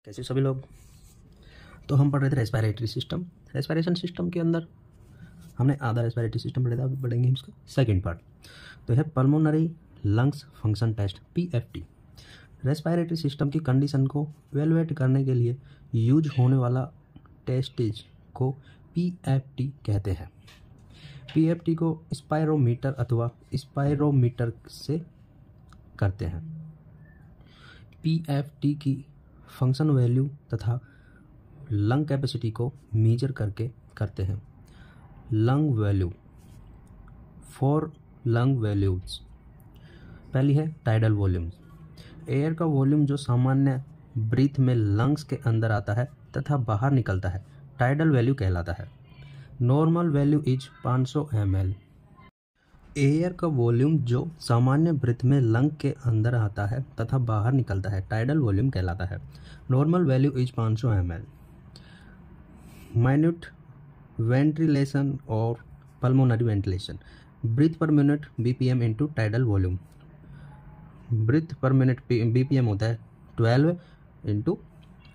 कैसे सभी लोग। तो हम पढ़ रहे थे रेस्पिरेटरी सिस्टम। रेस्पिरेशन सिस्टम के अंदर हमने आधा रेस्पिरेटरी सिस्टम पढ़ा था, अभी पढ़ेंगे इसका सेकंड पार्ट। तो है pulmonary lungs function test PFT. Respiratory system की कंडीशन को इवेलुएट करने के लिए यूज होने वाला टेस्टेज को पीएफटी कहते हैं। पीएफटी को स्पायरोमीटर अथवा स्पायरोमीटर से करते हैं। पीएफटी की फंक्शन वैल्यू तथा लंग कैपेसिटी को मेजर करके करते हैं। Lung value, 4 lung values. पहली है टाइडल वॉल्यूम, एयर का वॉल्यूम जो सामान्य ब्रीथ में लंग्स के अंदर आता है तथा बाहर निकलता है, टाइडल वैल्यू कहलाता है। Normal value is 500 ml। Air का वॉल्यूम जो सामान्य ब्रीथ में लंग के अंदर आता है तथा बाहर निकलता है, टाइडल वॉल्यूम कहलाता है। Normal value is 500 ml। Minute ventilation और pulmonary ventilation, breath per minute BPM into tidal volume. Breath per minute BPM होता है 12 इंटू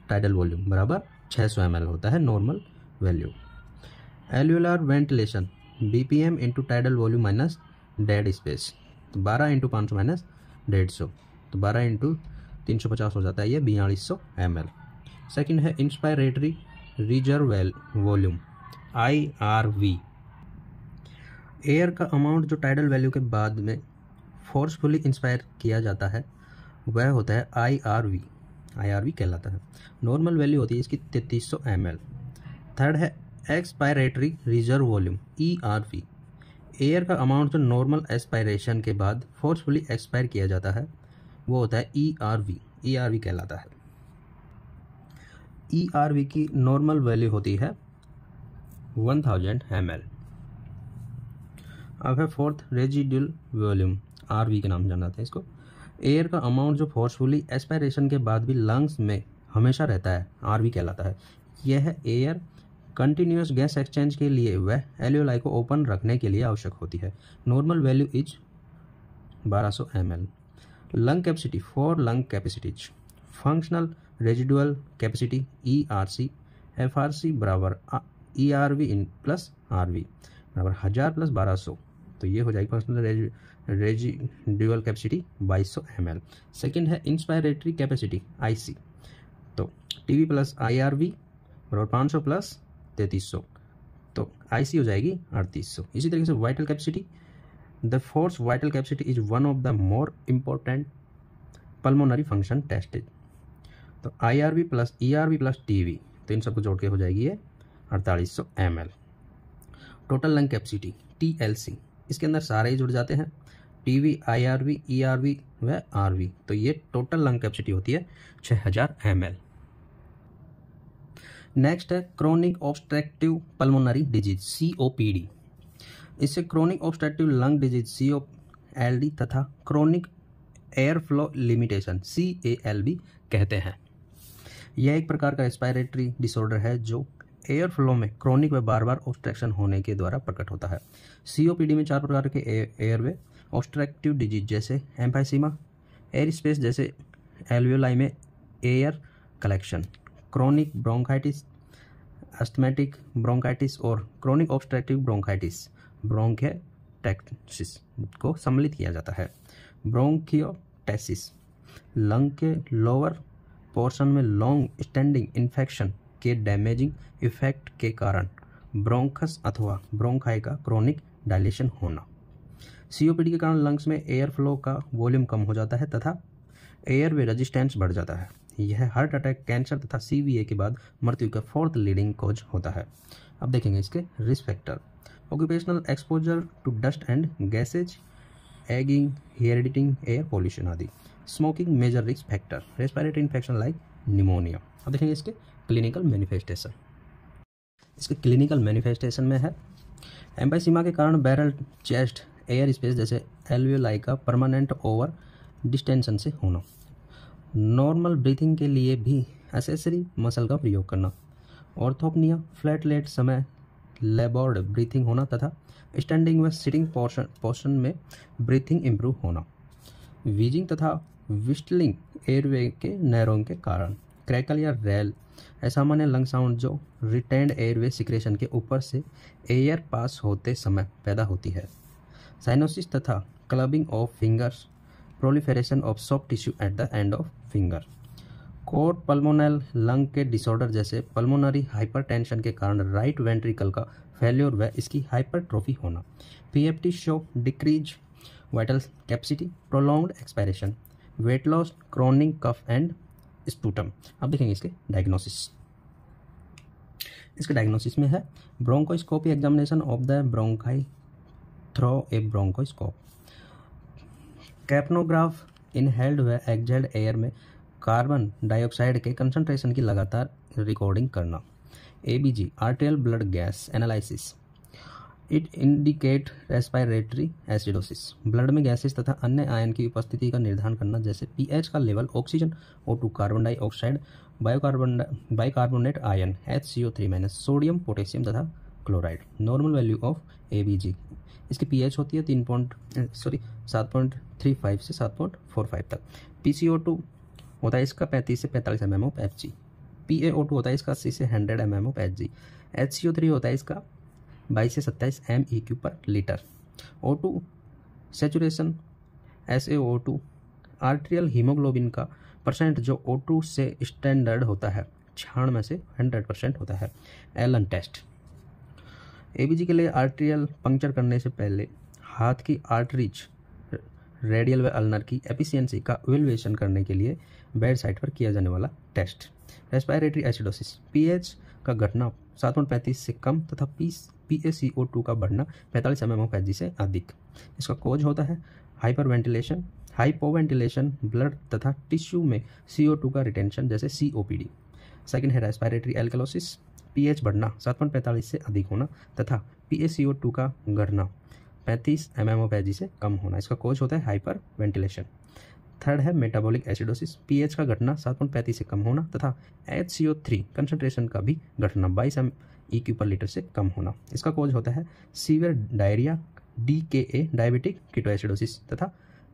टाइडल वॉल्यूम बराबर 600 ml होता है normal value. एल्यूलर ventilation, BPM into tidal volume minus dead space, तो 12 into 500 minus 150, तो 12 into 350 हो जाता है ये 4200 ml। सेकेंड है inspiratory reserve volume IRV। Air का अमाउंट जो टाइडल वैल्यू के बाद में फोर्सफुली इंस्पायर किया जाता है वह होता है IRV कहलाता है। नॉर्मल वैल्यू होती है इसकी 3300 ml। थर्ड है expiratory reserve volume ERV। Air का अमाउंट जो नॉर्मल एक्सपायरेशन के बाद फोर्सफुली एक्सपायर किया जाता है वो होता है ERV कहलाता है। ERV की नॉर्मल वैल्यू होती है 1000 ml। अब है फोर्थ रेजिडुअल वॉल्यूम, RV के नाम जाना था इसको। एयर का अमाउंट जो फोर्सफुली एक्सपायरेशन के बाद भी लंग्स में हमेशा रहता है, RV कहलाता है। यह एयर कंटिन्यूस गैस एक्सचेंज के लिए वह एल्यूलाई को ओपन रखने के लिए आवश्यक होती है। Normal value is 1200 ml। Lung capacity, 4 lung capacities. Functional residual capacity ERC, FRC बराबर ERV इन प्लस RV बराबर 1000 प्लस 1200, तो ये हो जाएगी functional residual capacity 2200 ml। Second है इंस्पायरेटरी कैपेसिटी IC, तो TV प्लस IRV बराबर 500 प्लस 3300, तो IC हो जाएगी 3800। इसी तरीके से vital capacity, the force vital capacity is one of the more important pulmonary function tested, तो IRV plus ERV plus TV, तो इन सबको जोड़ के हो जाएगी ये 4800 ml। Total lung capacity TLC, इसके अंदर सारे ही जुड़ जाते हैं, TV, IRV, ERV व RV, तो ये टोटल लंग कैपेसिटी होती है 6000 ml। नेक्स्ट है chronic obstructive pulmonary disease COPD। इससे chronic obstructive lung disease COLD तथा chronic air flow limitation CALB कहते हैं। यह एक प्रकार का रेस्पिरेटरी डिसऑर्डर है जो एयर फ्लो में क्रोनिक व बार बार ऑब्स्ट्रक्शन होने के द्वारा प्रकट होता है। COPD में 4 प्रकार के एयरवे ऑब्स्ट्रक्टिव डिजीज जैसे एम्फाइसीमा, एयर स्पेस जैसे एल्वियोलाई में air collection, chronic bronchitis, asthmatic bronchitis और क्रोनिक ऑब्स्ट्रक्टिव ब्रोंकाइटिस ब्रोंकाइटिस को सम्मिलित किया जाता है। ब्रोंकियोटेसिस, लंग के लोअर पोर्शन में लॉन्ग स्टैंडिंग इन्फेक्शन के डैमेजिंग इफेक्ट के कारण ब्रोंकस अथवा ब्रोंकाई का क्रोनिक डायलेशन होना। COPD के कारण लंग्स में एयर फ्लो का वॉल्यूम कम हो जाता है तथा एयर वे रेजिस्टेंस बढ़ जाता है। यह हार्ट अटैक, कैंसर तथा CVA के बाद मृत्यु का 4th लीडिंग कॉज होता है। अब देखेंगे इसके risk factor. Occupational exposure to dust and gases, ageing, heredity, air pollution आदि। Smoking major risk factor, respiratory infection like pneumonia. अब देखेंगे इसके क्लिनिकल मैनिफेस्टेशन। इसके क्लिनिकल मैनिफेस्टेशन में है एम्फाइसीमा के कारण बैरल चेस्ट एयर स्पेस जैसे एल्वियोलाई का परमानेंट ओवर डिस्टेंशन से होना। नॉर्मल ब्रीथिंग के लिए भी एसेसरी मसल का प्रयोग करना। ऑर्थोपनिया, फ्लैटलेट समय लेबोर्ड ब्रीथिंग होना तथा स्टैंडिंग व सिटिंग पोर्शन में ब्रीथिंग इंप्रूव होना। वीजिंग तथा विस्टलिंग एयरवे के नैरोइंग के कारण। क्रैकल या रेल असामान्य लंग साउंड जो रिटेन्ड एयरवे सिक्रेशन के ऊपर से एयर पास होते समय पैदा होती है। साइनोसिस तथा clubbing of fingers, proliferation of soft tissue at the end of finger. Cor pulmonale lung के डिसऑर्डर जैसे पल्मोनरी हाइपरटेंशन के कारण राइट वेंट्रिकल का फेल्योर व इसकी हाइपरट्रोफी होना। PFT show decrease vital capacity, prolonged expiration, weight loss, chronic cough and sputum. अब देखेंगे इसके डायग्नोसिस। इसके डायग्नोसिस में है bronchoscopy examination of the bronchi through a bronchoscope, capnograph, inhaled व एक्सहेल्ड एयर में कार्बन डाइऑक्साइड के कंसंट्रेशन की लगातार रिकॉर्डिंग करना। ABG arterial blood gas analysis, it indicate respiratory acidosis, blood में गैसेस तथा अन्य आयन की उपस्थिति का निर्धारण करना जैसे पीएच का level, oxygen O2, carbon dioxide, bicarbonate ion HCO3-, sodium, potassium तथा chloride. Normal value of ABG, इसकी पीएच होती है 7.35 से 7.45 तक। PCO2 होता है इसका 35 से 45 mm ऑफ Hg, PaO2 होता है इसका 80 से 100 mm ऑफ Hg, HCO3 होता है इसका 22 से 27 MEQ पर litre. O2 saturation, SaO2 arterial haemoglobin का परसेंट जो O2 से स्टैंडर्ड होता है, क्षाण में से 100% होता है। एलन टेस्ट, एबीजी के लिए आर्टेरियल पंक्चर करने से पहले हाथ की आर्टरीज रेडियल व अल्नर की एफिशिएंसी का इवैल्यूएशन करने के लिए बेड साइड पर किया जाने वाला टेस्ट। रेस्पिरेटरी एसिडोसिस, पीएच का घटना 7.35 से कम तथा PaCO2 का बढ़ना 45 mm ऑफ Hg से अधिक। इसका कोज होता है हाइपरवेंटिलेशन, हाइपोवेंटिलेशन, ब्लड तथा टिश्यू में CO2 का रिटेंशन जैसे COPD। सेकंड है रेस्पिरेटरी एल्कलोसिस, पीएच बढ़ना 7.45 से अधिक होना तथा PaCO2 का घटना 35 mm ऑफ Hg से कम होना। इसका कोज होता है हाइपर वेंटिलेशन। थर्ड है मेटाबॉलिक एसिडोसिस, पीएच का घटना 7.35 से कम होना तथा HCO3 कंसंट्रेशन का भी घटना 22 MEQ पर लीटर से कम होना। इसका कोज होता है severe diarrhoea, DKA, diabetic ketoacidosis तथा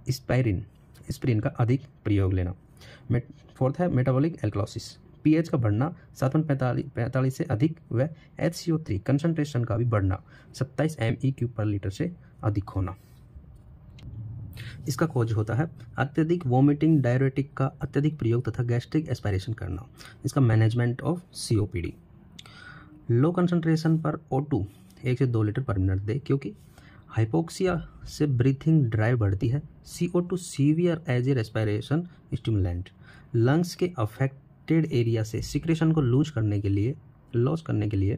स्प्रिन का अधिक प्रयोग लेना। फोर्थ है मेटाबॉलिक एल्कलोसिस, पीएच का बढ़ना 7.45 से अधिक व HCO3 कंसंट्रेशन का भी बढ़ना 27 MEQ पर लीटर से अधिक होना। इसका कोज होता है अत्यधिक वोमिटिंग, डायरेटिक का अत्यधिक प्रयोग तथा गैस्ट्रिक एस्पायरेशन करना। इसका management of COPD। Low concentration पर O2 1 से 2 लीटर पर मिनट दे, क्योंकि हाइपोक्सिया से ब्रीथिंग ड्राइव बढ़ती है। CO2 severe as a respiration stimulant, lungs के अफेक्टेड एरिया से सिक्रेशन को लॉस करने के लिए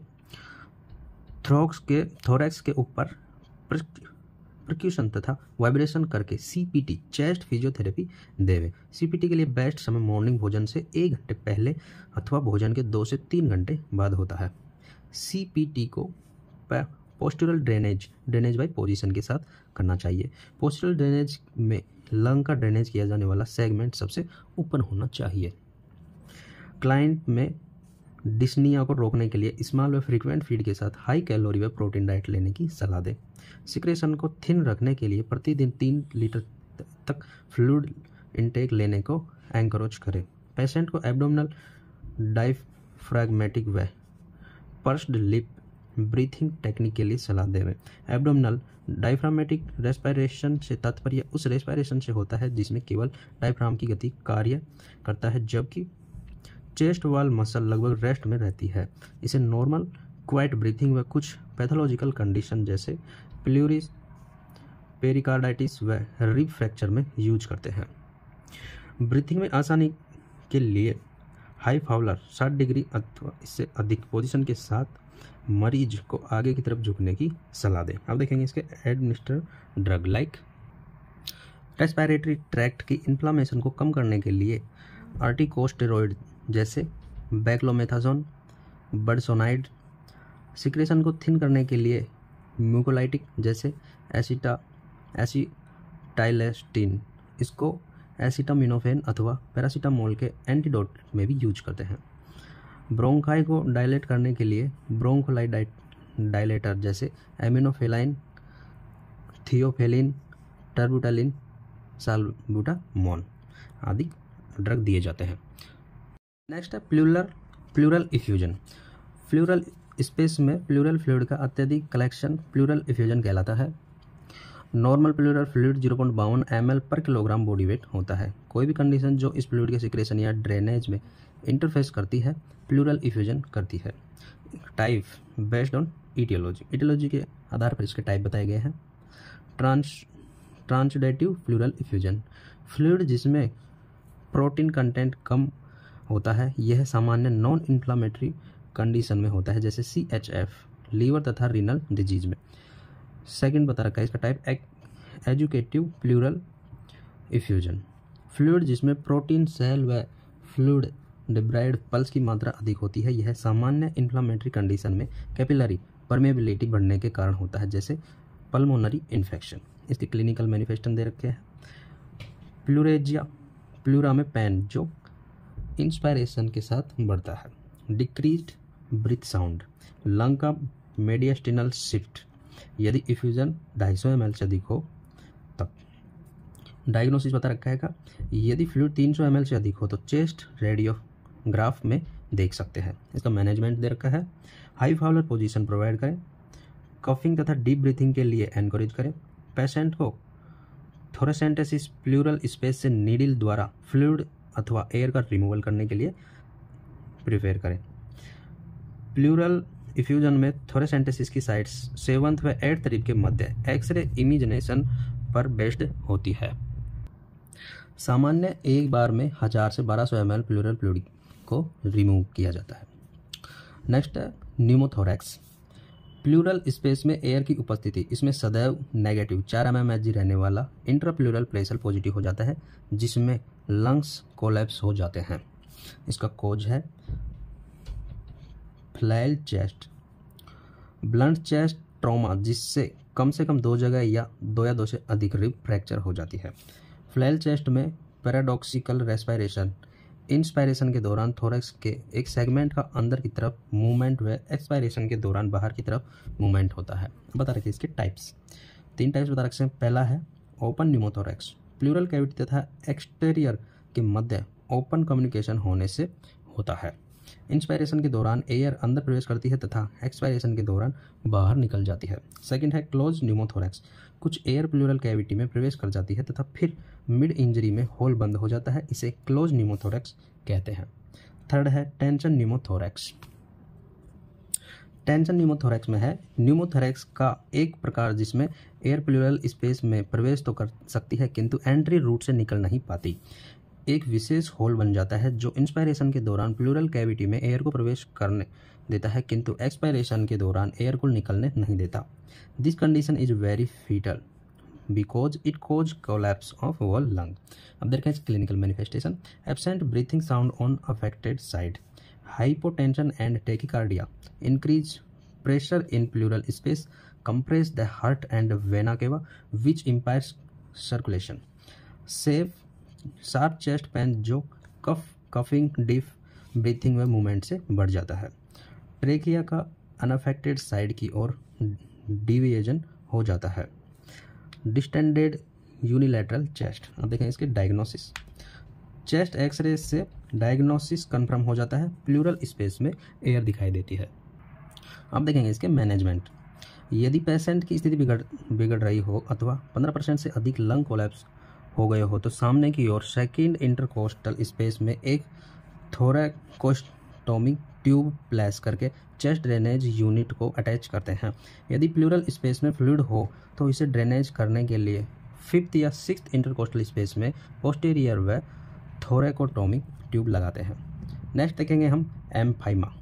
थोरैक्स के ऊपर परक्यूशन तथा वाइब्रेशन करके CPT, चेस्ट फिजियोथेरेपी देवे। CPT के लिए बेस्ट समय मॉर्निंग भोजन से 1 घंटे पहले अथवा भोजन के 2 से 3 घंटे बाद होता है। CPT को पोस्टरल ड्रेनेज बाई पोजीशन के साथ करना चाहिए। पोस्टरल ड्रेनेज में लंग का ड्रेनेज किया जाने वाला सेगमेंट सबसे ऊपर होना चाहिए। क्लाइंट में डिस्निया को रोकने के लिए स्मॉल व फ्रीक्वेंट फीड के साथ हाई कैलोरी व प्रोटीन डाइट लेने की सलाह दें। सिक्रेशन को थिन रखने के लिए प्रतिदिन 3 लीटर तक फ्लूइड इंटेक लेने को एनकरेज करें। पेशेंट को एब्डोमिनल डायफ्रैग्मेटिक व पर्स्ड लिप ब्रीथिंग टेक्निक के लिए सलाह दें। एब्डोमिनल डायफ्रामेटिक रेस्पिरेशन से तात्पर्य उस रेस्पिरेशन से होता है जिसमें केवल डायफ्राम की गति कार्य करता है, जबकि चेस्ट वॉल मसल लगभग रेस्ट में रहती है। इसे नॉर्मल क्वाइट ब्रीथिंग व कुछ पैथोलॉजिकल कंडीशन जैसे प्लूरिस, पेरिकार्डाइटिस व रिब फ्रैक्चर में यूज करते हैं। ब्रीथिंग में आसानी के लिए हाई फाउलर 60 डिग्री अथवा इससे अधिक पोजीशन के साथ मरीज को आगे की तरफ झुकने की सलाह दें। अब देखेंगे इसके administer drug like respiratory tract की इन्फ्लामेशन को कम करने के लिए आर्टिकोस्टेरॉइड जैसे बैक्लोमेथाजोन, बर्डसोनाइड, सिक्रेशन को थिन करने के लिए म्यूकोलाइटिक जैसे एसिटाइलेस्टिन, इसको एसिटामिनोफेन अथवा पैरासीटामोल के एंटीडोट में भी यूज करते हैं। ब्रोंकाई को डायलेट करने के लिए ब्रोंकोलाइट डायलेटर जैसे एमिनोफेलाइन, थियोफेलिन, टर्बुटालिन, साल्बुटामोल आदि ड्रग दिए जाते हैं। नेक्स्ट है प्लूरल इफ्यूजन। प्लूरल स्पेस में प्लूरल फ्लूइड का अत्यधिक कलेक्शन प्लूरल इफ्यूजन कहलाता है। नॉर्मल प्लूरल फ्लूइड 0.52 ml पर किलोग्राम बॉडी वेट होता है। कोई भी कंडीशन जो इस फ्लूइड के सिक्रेशन या ड्रेनेज में इंटरफेस करती है प्लूरल इफ्यूजन करती है। टाइप बेस्ड ऑन इटियोलॉजी के आधार पर इसके टाइप बताए गए हैं। ट्रांसडेटिव प्लूरल इफ्यूजन, फ्लूइड जिसमें प्रोटीन कंटेंट कम होता है, यह सामान्य नॉन इन्फ्लामेटरी कंडीशन में होता है, जैसे CHF, लीवर तथा रीनल डिजीज में। सेकंड बता रखा है इसका type educative pleural effusion, fluid जिसमें प्रोटीन सेल व फ्लूइड डिब्राइड पल्स की मात्रा अधिक होती है, यह सामान्य इन्फ्लामेटरी कंडीशन में कैपिलरी परमेबिलिटी बढ़ने के कारण होता है, जैसे पल्मोनरी इन्फेक्शन। इसके क्लिनिकल मैनिफेस्टेशन दे रखे हैं। प्लूरेजिया, प्लूरा में पेन जो इंस्पायरेशन के साथ बढ़ता है। डिक्रीज्ड ब्रीथ साउंड, लंग का मेडियस्टिनल शिफ्ट यदि इफ्यूजन 250 ml से अधिक हो तब। डायग्नोसिस बता रखा है यदि फ्लूइड 300 ml से अधिक हो तो चेस्ट रेडियोग्राफ में देख सकते हैं। इसका मैनेजमेंट दे रखा है। हाई फाउलर पोजीशन प्रोवाइड करें, कफिंग तथा डीप ब्रीथिंग के लिए एनकरेज करें, पेशेंट को थोरेसेंटेसिस प्लूरल स्पेस से नीडल द्वारा फ्लूइड अथवा एयर का रिमूवल करने के लिए प्रिफेयर करें। प्लूरल इफ्यूजन में थोरेसेंटेसिस की साइट्स 7th व 8th रिब के मध्य एक्सरे इमेजिनेशन पर बेस्ड होती है। सामान्य एक बार में 1000 से 1200 ml प्लूरल फ्लूइड को रिमूव किया जाता है। नेक्स्ट है न्यूमोथोरैक्स, प्लूरल स्पेस में एयर की उपस्थिति, इसमें सदैव नेगेटिव 4 mmHg रहने वाला इंट्राप्लूरल प्रेशर पॉजिटिव हो जाता है, जिसमें लंग्स कोलैप्स हो जाते हैं। इसका कोज है flail chest, blunt chest trauma जिससे कम से कम 2 जगह या 2 से अधिक रिब फ्रैक्चर हो जाती है। फ्लैल चेस्ट में पैराडॉक्सिकल रेस्पिरेशन, इंस्पायरेशन के दौरान थोरैक्स के एक सेगमेंट का अंदर की तरफ मूवमेंट व एक्सपायरेशन के दौरान बाहर की तरफ मूवमेंट होता है। बता रखिए इसके टाइप्स, 3 टाइप्स बता रखे हैं। पहला है ओपन न्यूमोथोरैक्स, प्लूरल कैविटी तथा एक्सटीरियर के मध्य ओपन कम्युनिकेशन होने से होता है। इंस्पायरेशन के दौरान एयर अंदर प्रवेश करती है तथा एक्सपायरेशन के दौरान बाहर निकल जाती है। सेकंड है क्लोज न्यूमोथोरैक्स, कुछ एयर प्लूरल कैविटी में प्रवेश कर जाती है तथा फिर मिड इंजरी में होल बंद हो जाता है, इसे क्लोज न्यूमोथोरैक्स कहते हैं। थर्ड है टेंशन न्यूमोथोरैक्स। टेंशन न्यूमोथोरैक्स में है न्यूमोथोरैक्स का एक प्रकार जिसमें एयर प्लूरल स्पेस में प्रवेश तो कर सकती है किंतु एंट्री रूट से निकल नहीं पाती। एक विशेष होल बन जाता है जो इंस्पायरेशन के दौरान प्लूरल कैविटी में एयर को प्रवेश करने देता है किंतु एक्सपायरेशन के दौरान एयर को निकलने नहीं देता। This condition is very fatal because it cause collapse of whole lung. अब देखें clinical manifestation, absent breathing sound on affected side, hypotension and tachycardia, increase pressure in pleural space, compress the heart and vena cava which impairs circulation, sharp chest pain जो coughing deep breathing व movement से बढ़ जाता है। Trachea का unaffected side की ओर deviation हो जाता है। Distended unilateral chest. अब देखें इसके डायग्नोसिस, चेस्ट एक्सरे से डायग्नोसिस कंफर्म हो जाता है, प्लूरल स्पेस में एयर दिखाई देती है। अब देखेंगे इसके मैनेजमेंट, यदि पेशेंट की स्थिति बिगड़ रही हो अथवा 15% से अधिक लंग कोलैप्स हो गए हो तो सामने की ओर सेकंड इंटरकोस्टल स्पेस में एक थोरैकोस्टोमी ट्यूब प्लेस करके चेस्ट ड्रेनेज यूनिट को अटैच करते हैं। यदि प्लूरल स्पेस में फ्लूइड हो तो इसे ड्रेनेज करने के लिए 5th या 6th इंटरकोस्टल स्पेस में पोस्टीरियर व थोरैकोटोमी ट्यूब लगाते हैं। नेक्स्ट देखेंगे हम एम्फाइमा,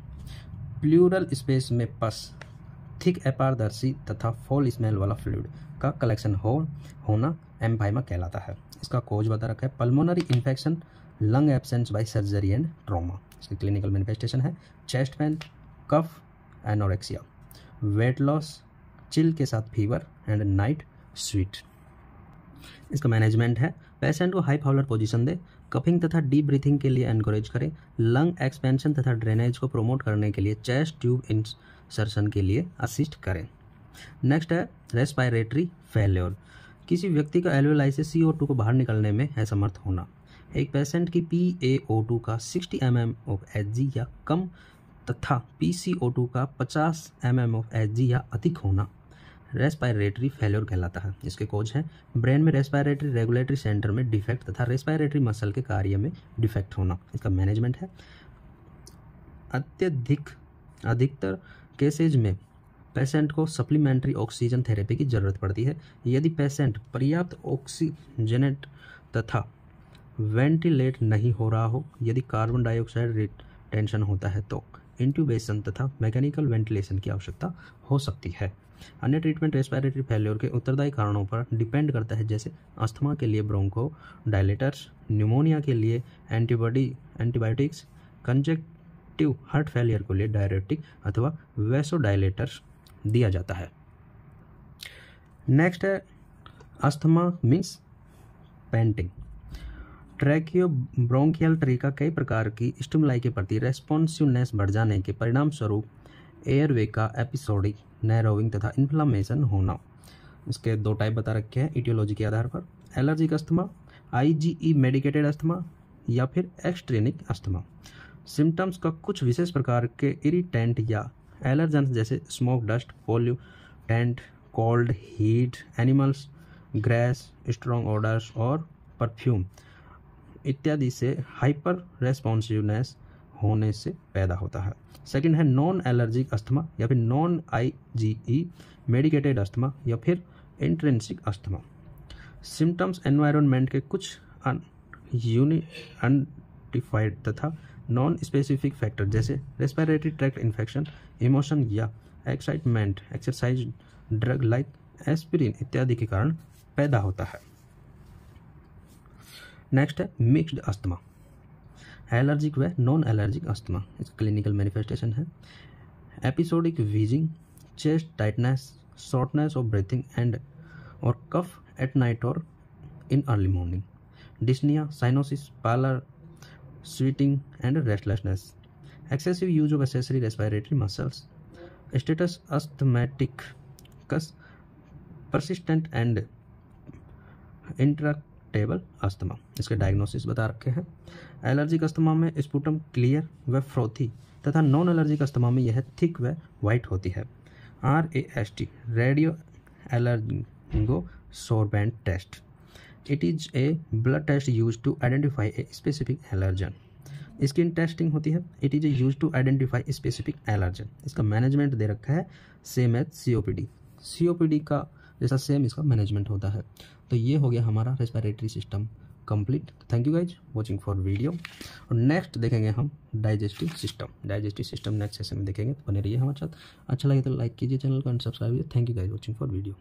प्लूरल स्पेस में पस, थिक अपारदर्शी तथा फॉल स्मेल वाला फ्लूइड का कलेक्शन होना एम्फाइमा कहलाता है। इसका कोज बता रखा है pulmonary infection, lung abscess by surgery and trauma. इसकी क्लिनिकल मैनिफेस्टेशन है chest pain, cough, anorexia, weight loss, chill के साथ फीवर एंड नाइट स्वीट। इसका मैनेजमेंट है पेशेंट को हाई फाउलर पोजीशन दे, कफिंग तथा डीप ब्रीथिंग के लिए एनकरेज करें, लंग एक्सपेंशन तथा ड्रेनेज को प्रमोट करने के लिए चेस्ट ट्यूब इंसर्शन के लिए असिस्ट करें। नेक्स्ट है रेस्पिरेटरी फेल्योर, किसी व्यक्ति का एल्वेलाई से CO2 को बाहर निकलने में असमर्थ होना। एक पेशेंट की PaO2 का 60 mm ऑफ Hg या कम तथा PCO2 का 50 mm ऑफ Hg या अधिक होना रेस्पिरेटरी फेल्योर कहलाता है। इसके कॉज हैं ब्रेन में रेस्पिरेटरी रेगुलेटरी सेंटर में डिफेक्ट तथा रेस्पिरेटरी मसल के कार्य में डिफेक्ट होना। इसका मैनेजमेंट है अधिकतर केसेज में पेशेंट को सप्लीमेंट्री ऑक्सीजन थेरेपी की ज़रूरत पड़ती है। यदि पेशेंट पर्याप्त ऑक्सीजनेट तथा वेंटिलेट नहीं हो रहा हो, यदि कार्बन डाइऑक्साइड रिटेंशन होता है तो इंट्यूबेशन तथा मैकेनिकल वेंटिलेशन की आवश्यकता हो सकती है। अन्य ट्रीटमेंट रेस्पिरेटरी फेल्योर के उत्तरदायी कारणों पर डिपेंड करता है, जैसे अस्थमा के लिए ब्रोंको डायलेटर्स, न्यूमोनिया के लिए एंटीबायोटिक्स, कंजक्टिव हार्ट फेलियर के लिए डायरेटिक अथवा वैसोडायलेटर्स दिया जाता है। नेक्स्ट है asthma means painting. ट्रैकियो bronchial tree का कई प्रकार की स्टिमुलाई के प्रति रेस्पॉन्सिवनेस बढ़ जाने के परिणाम स्वरूप एयरवे का एपिसोडिक नैरोइंग तथा इन्फ्लामेशन होना। इसके दो टाइप बता रखे हैं इटियोलॉजी के आधार पर, allergic asthma, IgE medicated asthma या फिर एक्सट्रेनिक अस्थमा। सिम्टम्स का कुछ विशेष प्रकार के इरिटेंट या एलर्जेंस जैसे smoke dust, pollutant, cold, heat, animals, grace, strong orders और परफ्यूम इत्यादि से हाइपर रेस्पॉन्सिवनेस होने से पैदा होता है। सेकंड है नॉन एलर्जिक अस्थमा या फिर नॉन IgE मेडिकेटेड अस्थमा या फिर इंट्रिंसिक अस्थमा। सिम्टम्स एनवायरनमेंट के कुछ अनडिफाइड तथा नॉन स्पेसिफिक फैक्टर जैसे रेस्पिरेटरी ट्रैक्ट इन्फेक्शन, इमोशन या excitement, exercise, drug like aspirin इत्यादि के कारण पैदा होता है। नेक्स्ट है मिक्स्ड अस्थमा, एलर्जिक व नॉन एलर्जिक अस्थमा। इसका क्लिनिकल मैनिफेस्टेशन है episodic wheezing, chest tightness, shortness of breathing and और कफ एट नाइट और in early morning, dyspnoea, cyanosis, pallor, sweating and restlessness, excessive use of accessory respiratory muscles, status asthmaticus, persistent and intractable asthma. इसके diagnosis बता रखे हैं। Allergic asthma में sputum clear व frothy तथा non allergic asthma में यह थिक व वाइट होती है। RAST radioallergosorbent test, it is a blood test use to identify a specific allergen. Skin testing होती है, it is use to identify specific allergen. इसका management दे रखा है सेम एज COPD का जैसा सेम इसका मैनेजमेंट होता है। तो ये हो गया हमारा respiratory system complete. Thank you guys watching for video. और नेक्स्ट देखेंगे हम डाइजेस्टिव सिस्टम नेक्स्ट सेशन में देखेंगे। तो बने रहिए हमारे साथ। अच्छा लगे तो लाइक कीजिए चैनल को एंड सब्सक्राइब कीजिए। Thank you guys watching for video.